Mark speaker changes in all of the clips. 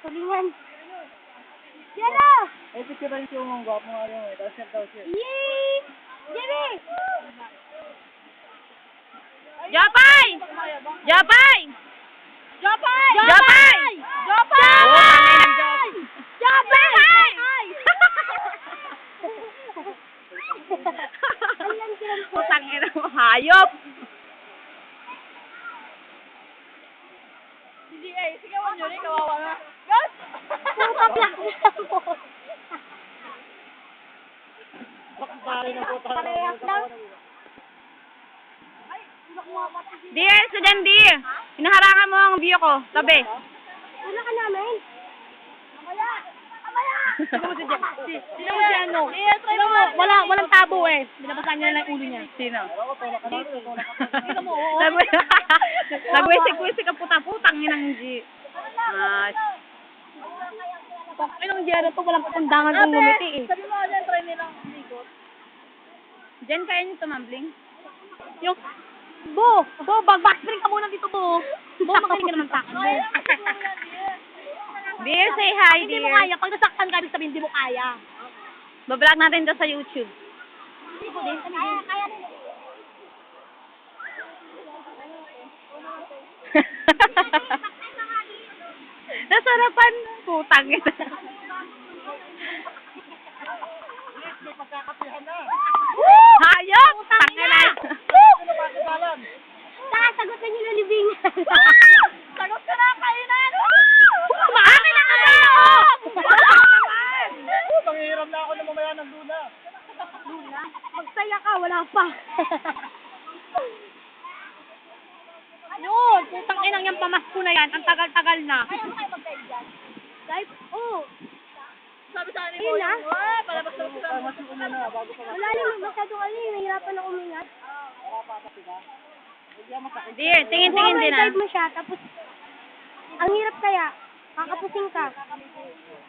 Speaker 1: Tulingan. Yala!
Speaker 2: Eh, picture rin siya mong gwapo nga yun eh. Tapos siya daw siya.
Speaker 1: Yee! Jimmy!
Speaker 3: Japay! Japay!
Speaker 1: Jopay!
Speaker 3: Jopay!
Speaker 1: Jopay!
Speaker 3: Oo, tangay ng Jop.
Speaker 1: Jopay!
Speaker 3: Putang ina mo, hayop!
Speaker 1: Sige, sigawan nyo rin, kawawa na. Gus! Puta black mo. Parehas lang.
Speaker 3: Dear, student dear, hinaharangan mo ang view ko. Tabi.
Speaker 1: Wala ka namin. Amaya! Amaya!
Speaker 3: Sino mo si Jen?
Speaker 1: Sino mo si ano? Sino mo? Walang tabo eh. Binabasahan niya lang yung ulo niya.
Speaker 3: Sino?
Speaker 1: Sino mo?
Speaker 3: Nagwisik-wisik ang putang-putang inang G.
Speaker 1: Inong Jero to, walang patundangan kung ngumiti eh.
Speaker 3: Sabi mo dyan, try nilang ligot. Jen, kaya niyo tumambling?
Speaker 1: Yung, Bo, backstring ka muna dito, Bo. Bo, makinig ka naman sa akin, Bo.
Speaker 3: Dear, say hi,
Speaker 1: Hindi
Speaker 3: dear.
Speaker 1: mo kaya. Pag nasaktan ka, ibig sabihin, hindi mo kaya.
Speaker 3: Bablog natin to sa YouTube.
Speaker 1: Hindi ko din. Kaya din.
Speaker 3: Nasarapan. Putang ina. Hayop! Tangina.
Speaker 1: Saka, sagutin niyo na libingan.
Speaker 3: Sagot ka na, kainan! Maamin na kami ako!
Speaker 2: Panghihiram na ako na mamaya ng Luna.
Speaker 1: Magsaya ka, wala pa. Yun, putang inang yung pamasko na yan. Ang tagal-tagal na. Ayaw na kayo magkain dyan? Guys, oo.
Speaker 3: Sabi sa akin,
Speaker 1: Ayun na.
Speaker 3: palabas na sila.
Speaker 2: Mas ko muna bago pa
Speaker 1: Wala naman masyadong ano yun. Nahirapan ako umingat.
Speaker 3: Dear, tingin-tingin din ah.
Speaker 1: Guide mo siya, tapos ang hirap kaya. Kakapusing ka.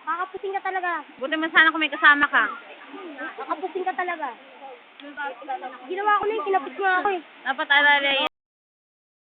Speaker 1: Kakapusing ka talaga.
Speaker 3: Buti man sana kung may kasama ka.
Speaker 1: Kakapusing ka talaga. Ginawa ko na yung kinapit nga ako eh.
Speaker 3: Dapat alala